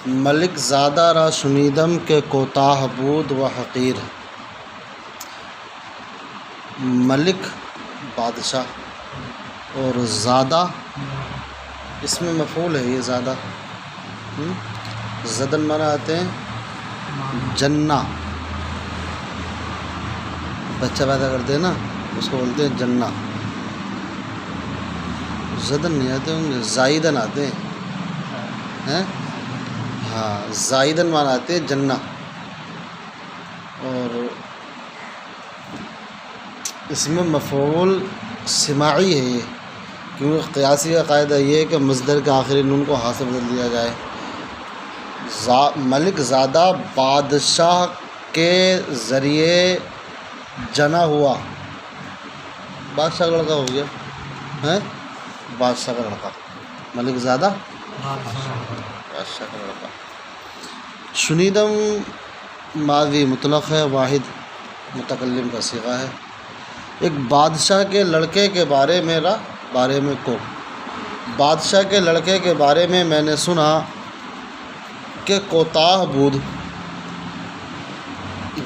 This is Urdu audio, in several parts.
ملک زادہ را شنیدم کہ کوتاہ بود و حقیر۔ ملک بادشاہ اور زادہ اس میں مفعول ہے، یہ زادہ زدن معنی آتے ہیں جنہ، بچہ پیدا کرتے ہیں نا اس کو بولتے ہیں جنہ، زدن نہیں آتے ہوں گے، زائدن آتے ہیں، ہاں زائدن معنی آتے ہیں جنہ۔ اور اس میں مفعول سماعی ہے یہ، کیونکہ قیاسی کا قاعدہ یہ ہے کہ مصدر کے آخری نون کو ہا سے بدل دیا جائے۔ ملک زادہ بادشاہ کے ذریعے جنا ہوا، بادشاہ کا لڑکا ہو گیا ہے، بادشاہ کا لڑکا، ملک زادہ بادشاہ کا لڑکا۔ شنیدم ماضی مطلق ہے، واحد متکلم کا صیغہ ہے۔ ایک بادشاہ کے لڑکے کے بارے میں بادشاہ کے لڑکے کے بارے میں نے سنا کہ کوتاہ بود،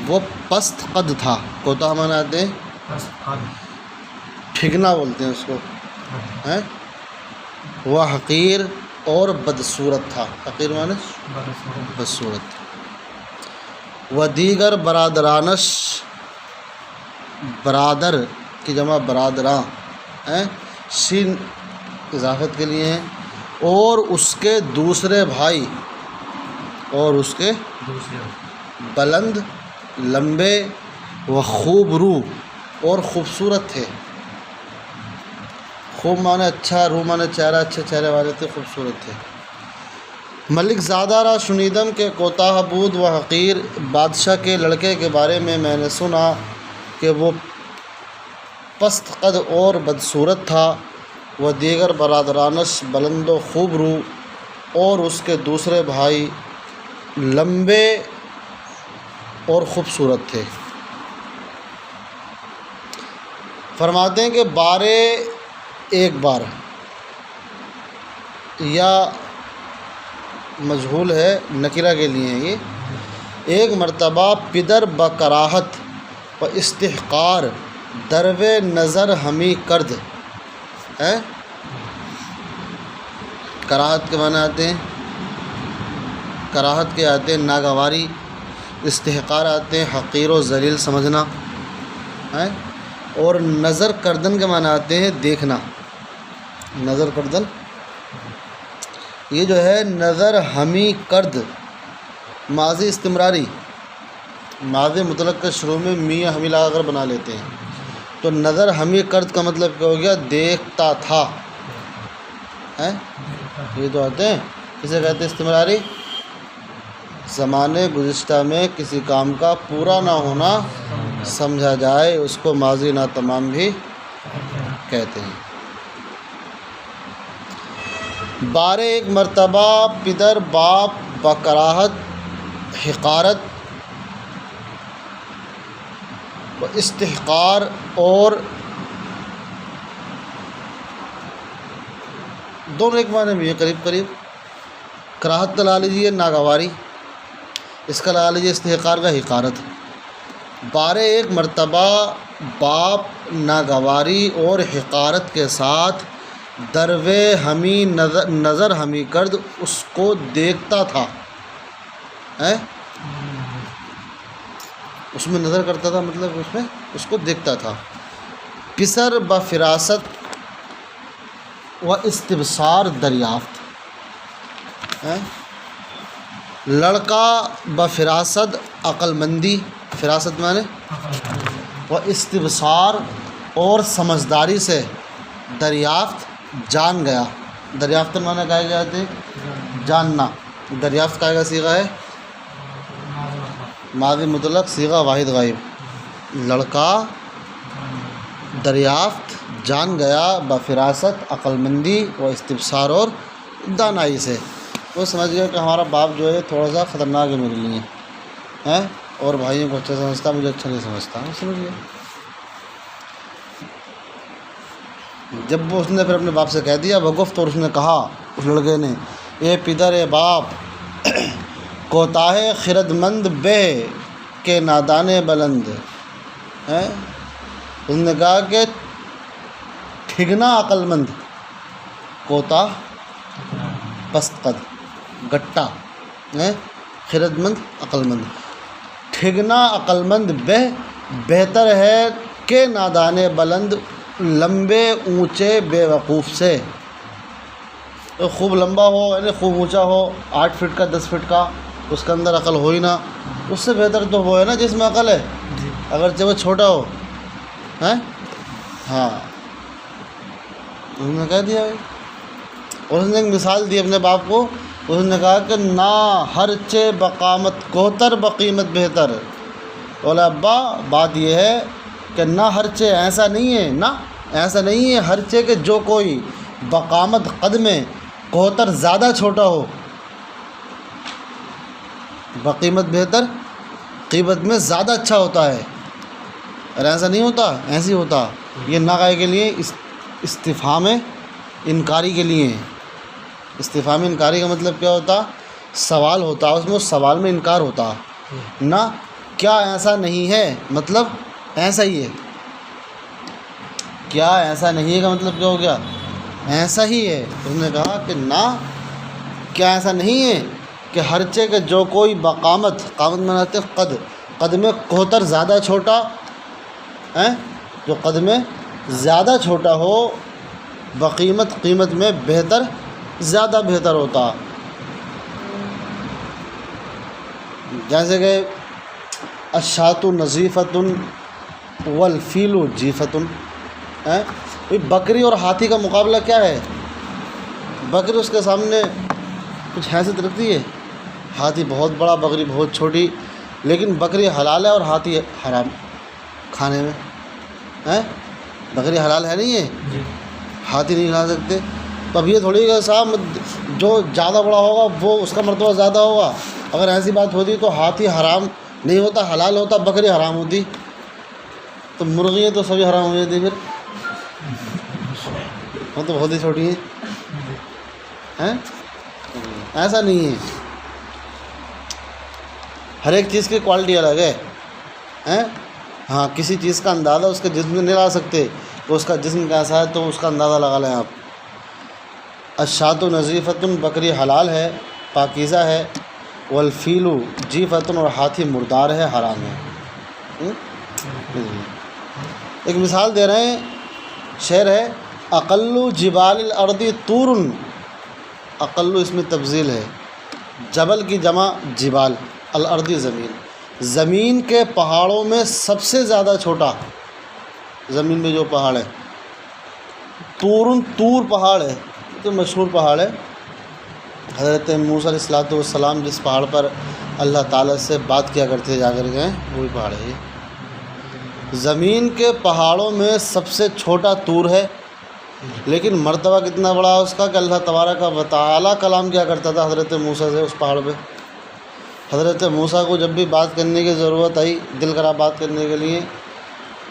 وہ پست قد تھا۔ کوتاہ معنی آتے ہیں پھگنا بولتے ہیں اس کو، وہ حقیر اور بدصورت تھا۔ حقیر معنی بدصورت۔ و دیگر برادرانش، برادر کی جمع برادراں سین اضافت کے لیے ہیں، اور اس کے دوسرے بھائی، اور اس کے بلند لمبے و خوب رو اور خوبصورت تھے۔ خوب معنی اچھا، رو معنی چہرہ، اچھے چہرے والے تھے، خوبصورت تھے۔ ملک زادہ را شنیدم کے کوتاہ بود و حقیر، بادشاہ کے لڑکے کے بارے میں نے سنا کہ وہ پست قد اور بدصورت تھا۔ وہ دیگر برادرانش بلند و خوب رو، اور اس کے دوسرے بھائی لمبے اور خوبصورت تھے۔ فرماتے ہیں کہ بارے ایک بار، یا مجہول ہے نکرہ کے لیے یہ، ایک مرتبہ پدر بکراہت و استحقار درو نظر ہمی کرد ہے۔ کراہت کے معنی آتے ہیں، کراہت کے آتے ہیں ناگواری، استحقار آتے ہیں حقیر و ذلیل سمجھنا ہے، اور نظر کردن کے معنی آتے ہیں دیکھنا۔ نظر کردن یہ جو ہے نظر ہمی کرد، ماضی استمراری، ماضی مطلق کے شروع میں میاں ہمی لگا کر بنا لیتے ہیں، تو نظر ہمی کرد کا مطلب کیا ہو گیا؟ دیکھتا تھا ہے۔ یہ تو آتے ہیں، اسے کہتے ہیں استمراری، زمانے گزشتہ میں کسی کام کا پورا نہ ہونا سمجھا جائے اس کو ماضی ناتمام بھی کہتے ہیں۔ بارے ایک مرتبہ پدر باپ بکراہت، حقارت و استحقار اور دونوں ایک معنی میں قریب قریب، کراہت کا لا لیجیے ناگواری، اس کا لگا لیجیے استحقار کا حقارت۔ بارے ایک مرتبہ باپ ناگواری اور حقارت کے ساتھ دروے ہمی نظر ہمی کرد، اس کو دیکھتا تھا، اس میں نظر کرتا تھا، مطلب اس میں اس کو دیکھتا تھا۔ پسر بفراست و استبصار دریافت، لڑکا بفراست عقل مندی، فراست معنی و استبصار اور سمجھداری سے دریافت جان گیا۔ دریافت معنی کہے جاتے ہیں جاننا، دریافت کا کا صیغہ ہے ماضی مطلق، صیغہ واحد غائب۔ لڑکا دریافت جان گیا بفراست عقل مندی و استبصار اور دانائی سے، وہ سمجھ گیا کہ ہمارا باپ جو ہے تھوڑا سا خطرناک ہے میرے لیے، اور بھائیوں کو اچھا سمجھتا، مجھے اچھا نہیں سمجھتا، وہ سمجھ گیا۔ جب اس نے پھر اپنے باپ سے کہہ دیا بگفت، اور اس نے کہا اس لڑکے نے، اے پدر اے باپ کوتاہ خرد مند بے کہ نادان بلند ہے. اس نے کہا کہ ٹھگنا عقل مند، کوتاہ پست قد، گٹا ہے، خرد مند عقل مند. ٹھگنا عقل مند بہتر ہے کہ نادان بلند، لمبے اونچے بے وقوف سے. خوب لمبا ہو یعنی خوب اونچا ہو، 8 فٹ کا 10 فٹ کا، اس کے اندر عقل ہو ہی نہ، اس سے بہتر تو وہ ہے نا جس میں عقل ہے، اگرچہ وہ چھوٹا ہو ہیں. ہاں انہوں نے کہہ دیا بھائی. اور اس نے ایک مثال دی اپنے باپ کو، اس نے کہا کہ نا ہر چے بقامت کوتر بقیمت بہتر. بولا ابا بات یہ ہے کہ نہ ہر چے، ایسا نہیں ہے، نہ ایسا نہیں ہے ہر چے کہ جو کوئی بقامت قد میں کوتر زیادہ چھوٹا ہو، بقیمت بہتر قیمت میں زیادہ اچھا ہوتا ہے. اور ایسا نہیں ہوتا، ایسے ہوتا. یہ ناغائے کے لیے استفہام انکاری کے لیے. استفہام انکاری کا مطلب کیا ہوتا؟ سوال ہوتا، اس میں اس سوال میں انکار ہوتا. نہ کیا ایسا نہیں ہے مطلب ایسا ہی ہے. کیا ایسا نہیں ہے کا مطلب کیا ہو گیا؟ ایسا ہی ہے. اس نے کہا کہ نہ کیا ایسا نہیں ہے کہ ہر چے کہ جو کوئی بقامت، قامت مناتے قد میں کوتر زیادہ چھوٹا ہے، جو قد میں زیادہ چھوٹا ہو، بقیمت قیمت میں بہتر زیادہ بہتر ہوتا. جیسے کہ الشاۃ نظیفۃ والفیل جیفۃ ہے. بکری اور ہاتھی کا مقابلہ کیا ہے؟ بکری اس کے سامنے کچھ حیثیت رکھتی ہے، ہاتھی بہت بڑا، بکری بہت چھوٹی. لیکن بکری حلال ہے اور ہاتھی حرام کھانے میں ہے. بکری حلال ہے نہیں ہے، ہاتھی نہیں کھا سکتے. تو اب یہ تھوڑی کہ صاحب جو زیادہ بڑا ہوگا وہ اس کا مرتبہ زیادہ ہوگا. اگر ایسی بات ہوتی تو ہاتھی حرام نہیں ہوتا، حلال ہوتا، بکری حرام ہوتی. تو مرغیاں تو سبھی حرام ہو جاتی. پھر وہ تو بہت ہی چھوٹی ہیں. ایسا نہیں ہے، ہر ایک چیز کی کوالٹی الگ ہے. ہاں کسی چیز کا اندازہ اس کے جسم میں نہیں لا سکتے کہ اس کا جسم کیسا ہے، تو اس کا اندازہ لگا لیں آپ. الشاۃ نظیفۃ، بکری حلال ہے، پاکیزہ ہے. والفیل جیفۃ، اور ہاتھی مردار ہے، حرام ہے. ایک مثال دے رہے ہیں، شعر ہے اقل جبال الارض طور. اقل اس میں تفضیل ہے، جبل کی جمع جبال، الارض زمین، زمین کے پہاڑوں میں سب سے زیادہ چھوٹا، زمین میں جو پہاڑ ہے. طور پہاڑ ہے، تو مشہور پہاڑ ہے. حضرت موسیٰ علیہ الصلوۃ والسلام جس پہاڑ پر اللہ تعالیٰ سے بات کیا کرتے جا کر گئے، وہی پہاڑ ہے یہ. زمین کے پہاڑوں میں سب سے چھوٹا طور ہے، لیکن مرتبہ کتنا بڑا ہے اس کا کہ اللہ تبارک و تعالیٰ کلام کیا کرتا تھا حضرت موسیٰ سے اس پہاڑ پہ. حضرت موسیٰ کو جب بھی بات کرنے کی ضرورت آئی، دل کرا بات کرنے کے لیے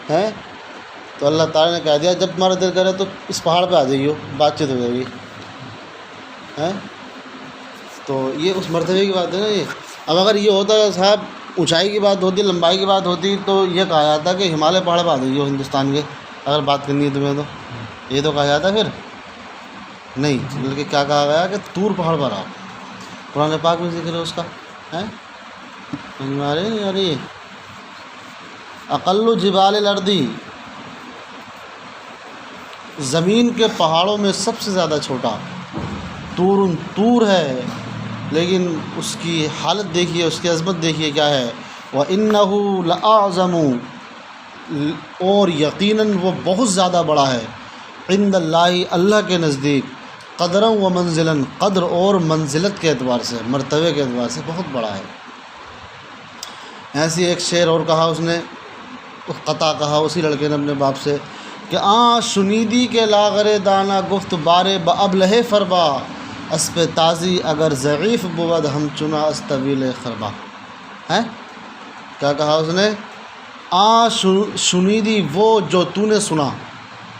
ہیں، تو اللہ تعالیٰ نے کہہ دیا جب تمہارا دل کرے تو اس پہاڑ پہ آ جائیو، بات چیت ہو جائے گی. تو یہ اس مرتبے کی بات ہے نا یہ. اب اگر یہ ہوتا ہے صاحب اونچائی کی بات ہوتی، لمبائی کی بات ہوتی، تو یہ کہا جاتا کہ ہمالیہ پہاڑ پہ آ جائیو ہندوستان کے، اگر بات کرنی ہے تمہیں تو یہ تو کہا جاتا. پھر نہیں، بلکہ کیا کہا گیا کہ طور پہاڑ پر آؤ. قرآن پاک میں ذکر ہے اس کا. نہیں آ رہی اقل جبال الارض، زمین کے پہاڑوں میں سب سے زیادہ چھوٹا. طور ہے، لیکن اس کی حالت دیکھیے، اس کی عظمت دیکھیے کیا ہے. وَإِنَّهُ لَأَعْظَمُ، اور یقیناً وہ بہت زیادہ بڑا ہے. عند اللہ، اللہ کے نزدیک. قدرا و منزلاً، قدر اور منزلت کے اعتبار سے، مرتبے کے اعتبار سے بہت بڑا ہے. ایسی ایک شعر اور کہا اس نے، قطع کہا اسی لڑکے نے اپنے باپ سے کہ شنیدی کے لاغر دانا گفت بارے بابلہ فربا، اسب تازی اگر ضعیف بود ہم چنا استویل خربا. ہے کیا کہا اس نے؟ شنیدی، وہ جو تو نے سنا.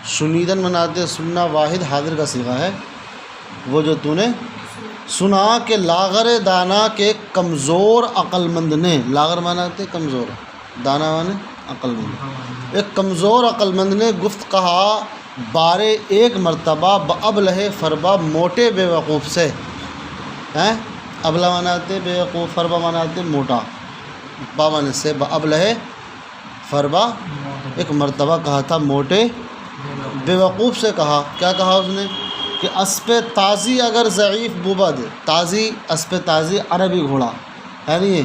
شنیدن مناتے سننا واحد حاضر کا صیغہ ہے. وہ جو تو نے سنا کہ لاغر دانا کے کمزور عقل مند نے، لاغر مانا ہوتے کمزور، دانا مانے عقل مند، ایک کمزور عقل مند نے گفت کہا بارے ایک مرتبہ بأبلہ فربا موٹے بے وقوف سے، ہیں ابلہ مانا ہوتے بے وقوف، فربا مانا ہوتے موٹا، با مانے سے بأبلہ فربا ایک مرتبہ کہا تھا موٹے بے وقوف سے، کہا کیا کہا اس نے کہ اسپِ تازی اگر ضعیف بوبد، تازی اسپِ تازی عربی گھوڑا ہے نہیں ہے،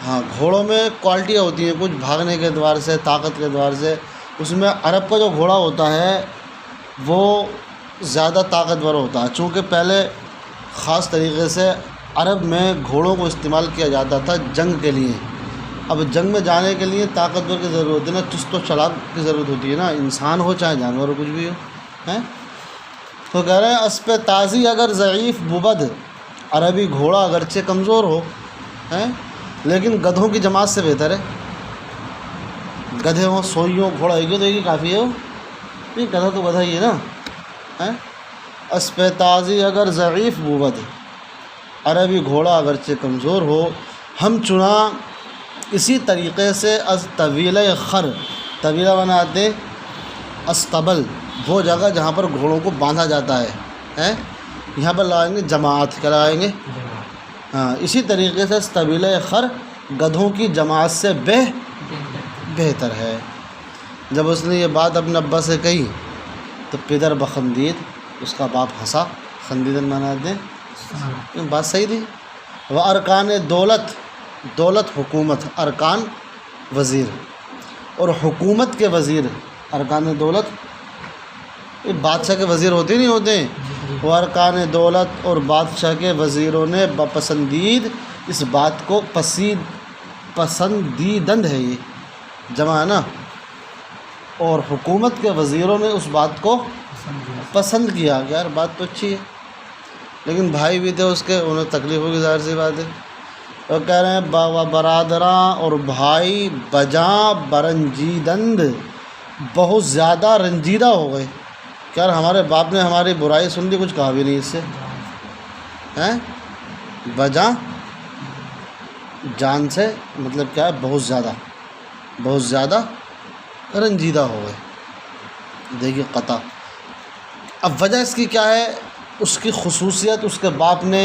ہاں گھوڑوں میں کوالٹیاں ہوتی ہیں، کچھ بھاگنے کے اعتبار سے، طاقت کے اعتبار سے، اس میں عرب کا جو گھوڑا ہوتا ہے وہ زیادہ طاقتور ہوتا ہے، چونکہ پہلے خاص طریقے سے عرب میں گھوڑوں کو استعمال کیا جاتا تھا جنگ کے لیے، اب جنگ میں جانے کے لیے طاقتور کی ضرورت ہوتی ہے نا، چست و چلاک کی ضرورت ہوتی ہے نا، انسان ہو چاہے جانور ہو کچھ بھی ہو، ہیں تو کہہ رہے ہیں اسپِ تازی اگر ضعیف بوبد، عربی گھوڑا اگرچہ کمزور ہو ہیں لیکن گدھوں کی جماعت سے بہتر ہے، گدھے ہوں سوئی ہوں گھوڑا ایک ہی تو ایک ہی کافی ہے، وہ نہیں گدھا تو گدھا ہی ہے نا، ہیں اسپِ تازی اگر ضعیف بوبد، عربی گھوڑا اگرچہ کمزور ہو، ہم چنا اسی طریقے سے از طویلہ خر، طویلہ بناتے استبل وہ جگہ جہاں پر گھوڑوں کو باندھا جاتا ہے، ہیں یہاں پر لگائیں گے جماعت، کیا لگائیں گے، ہاں اسی طریقے سے طویلہ خر گدھوں کی جماعت سے بہتر ہے۔ جب اس نے یہ بات اپنے ابا سے کہی تو پدر بخندید، اس کا باپ ہنسا، خندیدن مانا دیں بات صحیح تھی، وہ ارکان دولت، دولت حکومت، ارکان وزیر اور حکومت کے وزیر، ارکان دولت یہ بادشاہ کے وزیر ہوتے نہیں ہوتے ہیں، وہ ارکان دولت اور بادشاہ کے وزیروں نے بپسندید اس بات کو پسندیدند ہے، یہ جمع ہے نا، اور حکومت کے وزیروں نے اس بات کو پسند کیا، یار بات تو اچھی ہے، لیکن بھائی بھی تھے اس کے، انہیں تکلیف ہوگی ظاہر سی بات ہے، وہ کہہ رہے ہیں برادراں اور بھائی بجاں برنجیدند، بہت زیادہ رنجیدہ ہو گئے، کیا ہمارے باپ نے ہماری برائی سن لی، کچھ کہا بھی نہیں اس سے، ہیں بجاں جان سے مطلب کیا ہے، بہت زیادہ رنجیدہ ہو گئے، دیکھیے قطع، اب وجہ اس کی کیا ہے، اس کی خصوصیت اس کے باپ نے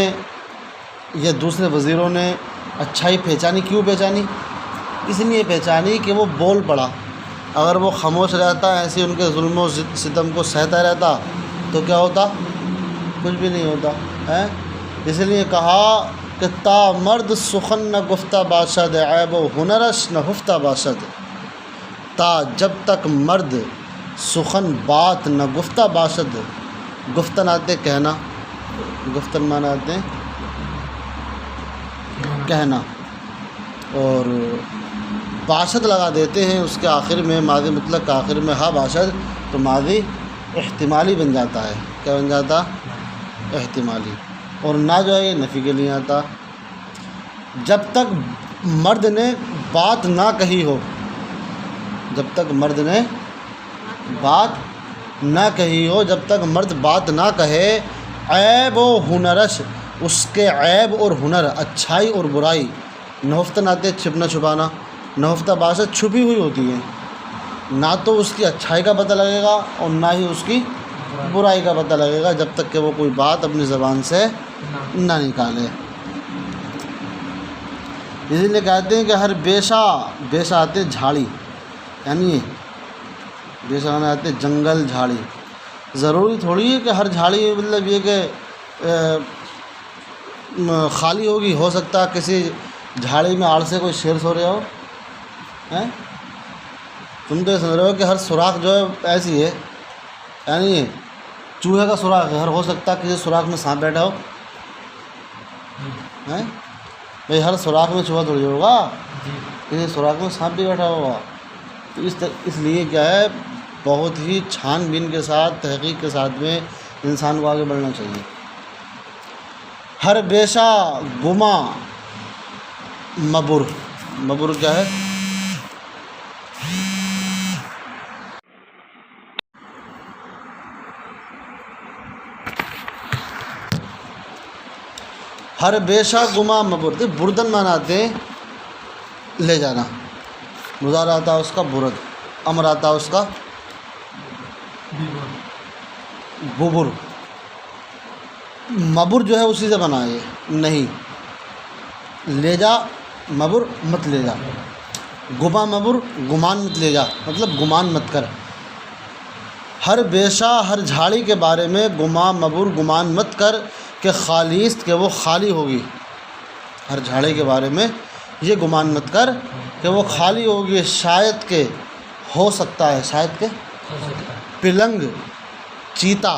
یا دوسرے وزیروں نے اچھائی پہچانی، کیوں پہچانی، اس لیے پہچانی کہ وہ بول پڑا، اگر وہ خاموش رہتا ایسے ان کے ظلم و ستم کو سہتا رہتا تو کیا ہوتا، کچھ بھی نہیں ہوتا ہے، اس لیے کہا کہ تا مرد سخن نہ گفتہ باشد، عیب و ہنرش نہ ہفتہ باشد، تا جب تک مرد سخن بات نہ گفتہ باشد، گفتن آتے کہنا، گفتن مانا آتے کہنا، اور باشد لگا دیتے ہیں اس کے آخر میں، ماضی مطلق کے آخر میں ہا باشد تو ماضی احتمالی بن جاتا ہے، کیا بن جاتا، احتمالی، اور نہ جو ہے یہ نفی کے لیے آتا، جب تک مرد نے بات نہ کہی ہو، جب تک مرد نے بات نہ کہی ہو، جب تک مرد بات نہ کہے، عیب و ہنرش اس کے عیب اور ہنر، اچھائی اور برائی، نہفتن آتے چھپنا چھپانا، نہفتہ باشد چھپی ہوئی ہوتی ہے، نہ تو اس کی اچھائی کا پتہ لگے گا اور نہ ہی اس کی برائی کا پتہ لگے گا، جب تک کہ وہ کوئی بات اپنی زبان سے نہ نکالے، اسی لیے کہتے ہیں کہ ہر بیشہ آتے جھاڑی، یعنی بیشہ آتے جنگل جھاڑی، ضروری تھوڑی ہے کہ ہر جھاڑی مطلب یہ کہ خالی ہوگی، ہو سکتا ہے کسی جھاڑی میں آڑ سے کوئی شیر سو رہا ہو، ہیں تم تو یہ سمجھ رہے ہو کہ ہر سوراخ جو ہے ایسی ہے، یعنی چوہے کا سوراخ ہے، ہر ہو سکتا ہے کسی سوراخ میں سانپ بیٹھا ہو، ہیں بھئی ہر سوراخ میں چوہا تھوڑی ہوگا، کسی سوراخ میں سانپ بھی بیٹھا ہوگا، تو اس لیے کیا ہے، بہت ہی چھان بین کے ساتھ، تحقیق کے ساتھ میں انسان کو آگے بڑھنا چاہیے۔ ہر بیشہ گما مبر کیا ہے، ہر بیشہ گما مبر، بردن معناتے ہیں لے جانا، مضارع آتا ہے اس کا برد، امر آتا ہے اس کا ببر، مبر جو ہے اسی سے بنا ہے، نہیں لے جا، مبر مت لے جا، گما مبر گمان مت لے جا، مطلب گمان مت کر. ہر بیشہ ہر جھاڑی کے بارے میں گما مبر گمان مت کر کہ خالیست کہ وہ خالی ہوگی. ہر جھاڑی کے بارے میں یہ گمان مت کر کہ وہ خالی ہوگی، شاید کہ ہو سکتا ہے، شاید کہ پلنگ چیتا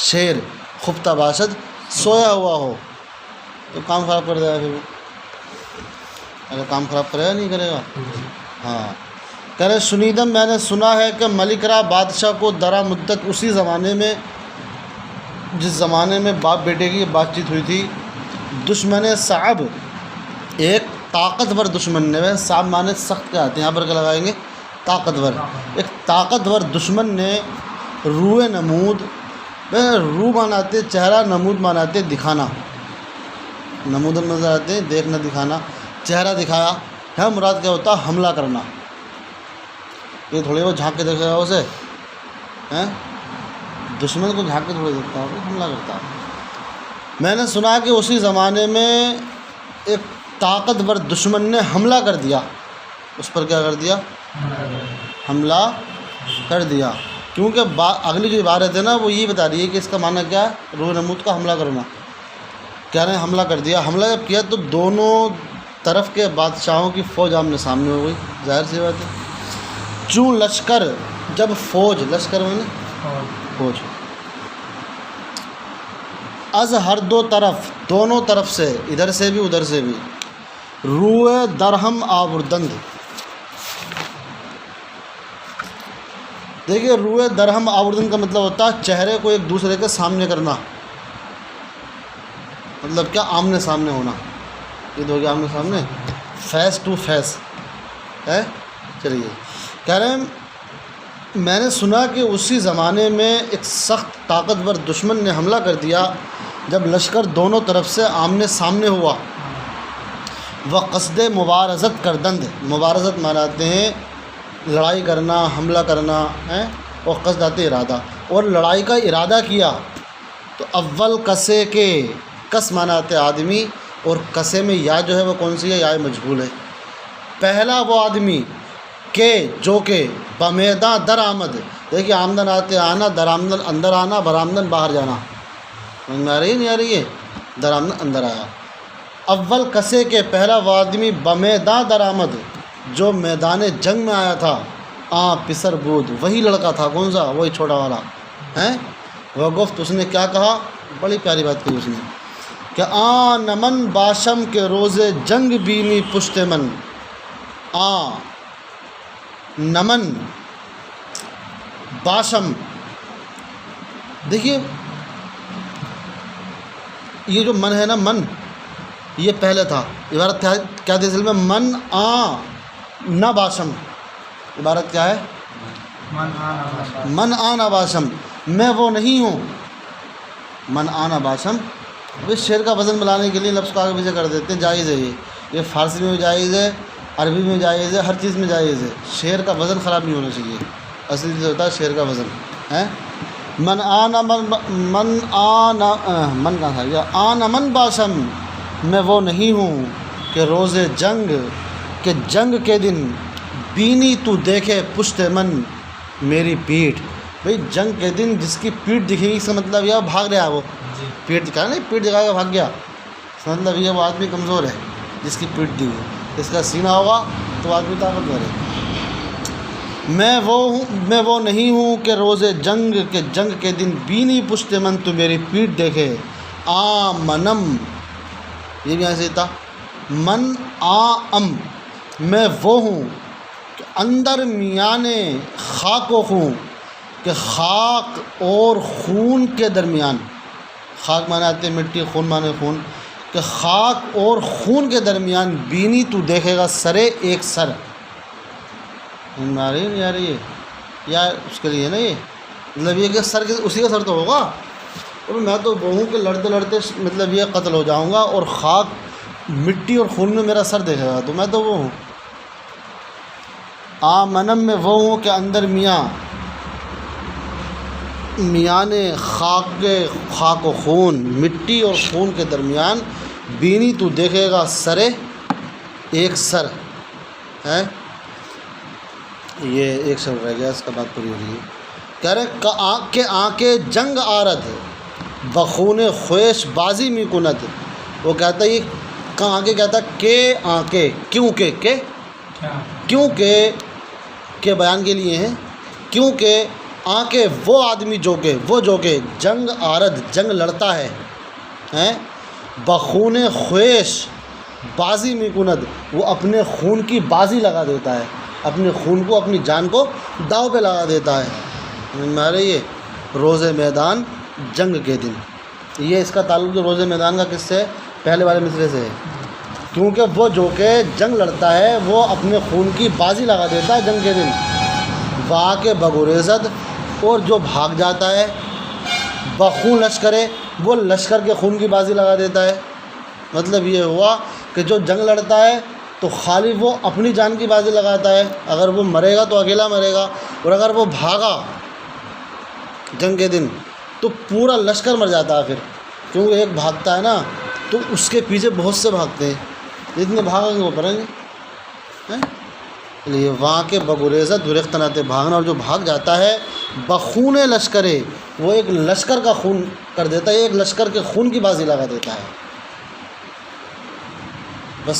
شیر خفتہ باشد سویا ہوا ہو. تو کام خراب کر دے گا، پھر اگر کام خراب کرے گا نہیں کرے گا. ہاں کہہ رہے سنیدم میں نے سنا ہے کہ ملک را بادشاہ کو درا مدت اسی زمانے میں جس زمانے میں باپ بیٹے کی بات چیت ہوئی تھی، دشمن صعب ایک طاقتور دشمن نے، صعب معنی سخت کے آتے ہیں، یہاں پر کیا لگائیں گے طاقتور، ایک طاقتور دشمن نے روئے نمود، رو معناتے چہرہ، نمود معناتے دکھانا، نمود نظر آتے ہیں دیکھنا دکھانا، چہرہ دکھایا ہے، مراد کیا ہوتا ہے حملہ کرنا. یہ تھوڑی وہ جھانک کے دیکھے گا اسے، دشمن کو جھانک کے تھوڑی دیکھتا ہے، حملہ کرتا ہے. میں نے سنا کہ اسی زمانے میں ایک طاقتور دشمن نے حملہ کر دیا، اس پر کیا کر دیا حملہ کر دیا. کیونکہ اگلی جو عبارت ہے نا وہ یہ بتا رہی ہے کہ اس کا معنی کیا ہے، روح نمود کا حملہ کرنا. کیا نے حملہ کر دیا، حملہ جب کیا تو دونوں طرف کے بادشاہوں کی فوج آمنے سامنے ہو گئی، ظاہر سی بات ہے. چوں لشکر جب فوج، لشکر میں فوج، از ہر دو طرف دونوں طرف سے، ادھر سے بھی ادھر سے بھی، روئے درہم آوردند. دیکھیے روئے درہم آوردند کا مطلب ہوتا ہے چہرے کو ایک دوسرے کے سامنے کرنا، مطلب کیا آمنے سامنے ہونا. یہ تو ہو گیا آمنے سامنے، فیس ٹو فیس ہے. چلیے کہہ رہے ہیں میں نے سنا کہ اسی زمانے میں ایک سخت طاقتور دشمن نے حملہ کر دیا جب لشکر دونوں طرف سے آمنے سامنے ہوا. وہ قصد مبارزت کردند، مبارزت معناتے ہیں لڑائی کرنا، حملہ کرنا ہے، اور قصد آتے ارادہ، اور لڑائی کا ارادہ کیا. تو اول کسے کے، کس معناتے آدمی، اور کسے میں یا جو ہے وہ کون سی ہے، یا مجہول ہے. پہلا وہ آدمی کہ جو کہ بمیداں در آمد، دیکھیے آمدن آتے آنا، در آمدن اندر آنا، برآمدن باہر جانا، سمجھ میں آ رہی ہے نہیں آ رہی ہے، در آمدن اندر آیا. اول کسے کے پہلا وہ آدمی بمیداں در آمد جو میدان جنگ میں آیا تھا، پسر بود وہی لڑکا تھا، کون سا، وہی چھوٹا والا ہیں. وہ گفت اس نے کیا کہا، بڑی پیاری بات کی اس نے کہ نمن باشم کے روز جنگ بینی پشت من. نمن باشم، دیکھیے یہ جو من ہے نا، من یہ پہلے تھا، عبارت کیا تھی اصل میں، من نہ باشم. عبارت کیا ہے، من نہ باشم، میں وہ نہیں ہوں. من نہ باشم، وہ شعر کا وزن بنانے کے لیے لفظ کو آگے پیچھے کر دیتے ہیں، جائز ہے یہ فارسی میں بھی جائز ہے، عربی میں جائز ہے، ہر چیز میں جائز ہے. شعر کا وزن خراب نہیں ہونا چاہیے، اصل چیز ہوتا ہے شعر کا وزن ہے. من کہاں تھا، یا من باشم، میں وہ نہیں ہوں کہ روز جنگ، کہ جنگ کے دن، بینی تو دیکھے پشت من میری پیٹھ. بھئی جنگ کے دن جس کی پیٹھ دکھے گی، اس کا مطلب یہ بھاگ رہا ہے، وہ پیٹھ دکھا نہیں، پیٹھ دکھا کے بھاگ گیا، اس کا مطلب یہ وہ آدمی کمزور ہے جس کی پیٹھ دی ہے. اس کا سینہ ہوگا تو آدمی طاقتور ہے. میں وہ نہیں ہوں کہ روز جنگ، کہ جنگ کے دن، بینی پشت من تو میری پیٹھ دیکھے. منم، یہ بھی ایسے تھا، من ام، میں وہ ہوں کہ اندر میانے خاک و خون، کہ خاک اور خون کے درمیان، خاک مانے آتے مٹی، خون مانے خون، کہ خاک اور خون کے درمیان، بینی تو دیکھے گا سرے ایک سر. آ رہی ہے نہیں آ رہی ہے، یا اس کے لیے نا یہ مطلب یہ کہ سر کے اسی کا سر تو ہوگا، اور میں تو وہ ہوں کہ لڑتے لڑتے مطلب یہ قتل ہو جاؤں گا اور خاک مٹی اور خون میں میرا سر دیکھے گا، تو میں تو وہ ہوں۔ آمنم میں وہ ہوں کہ اندر میاں نے خاک و خون، مٹی اور خون کے درمیان بینی تو دیکھے گا سرے ایک سر ہے، یہ ایک سر رہ گیا، اس کا بات پوری ہو رہی ہے۔ کہہ رہے کہ آنکھیں جنگ آرد بخون خویش بازی می کند، وہ کہتا ہے یہ آنکھیں، کہتا ہے کہ آنکھیں، کیونکہ کے بیان کے لیے ہیں، کیونکہ آنکھیں وہ آدمی جو کہ جنگ آرد جنگ لڑتا ہے، بخون خویش بازی می کند، وہ اپنے خون کی بازی لگا دیتا ہے، اپنے خون کو، اپنی جان کو داؤ پہ لگا دیتا ہے۔ ہمارے یہ روز میدان جنگ کے دن، یہ اس کا تعلق جو روز میدان کا کس سے، پہلے والے مصرے سے ہے، کیونکہ وہ جو کہ جنگ لڑتا ہے وہ اپنے خون کی بازی لگا دیتا ہے جنگ کے دن، وہاں کے بگریزت، اور جو بھاگ جاتا ہے، بخون لشکرے، وہ لشکر کے خون کی بازی لگا دیتا ہے۔ مطلب یہ ہوا کہ جو جنگ لڑتا ہے تو خالی وہ اپنی جان کی بازی لگاتا ہے، اگر وہ مرے گا تو اکیلا مرے گا، اور اگر وہ بھاگا جنگ کے دن تو پورا لشکر مر جاتا ہے پھر، کیونکہ ایک بھاگتا ہے نا تو اس کے پیچھے بہت سے بھاگتے ہیں، جتنے بھاگیں گے وہ کریں گے۔ لیے وہاں کے بگریزت درختنات بھاگنا، اور جو بھاگ جاتا ہے بخون لشکرے، وہ ایک لشکر کا خون کر دیتا ہے، ایک لشکر کے خون کی بازی لگا دیتا ہے۔ بس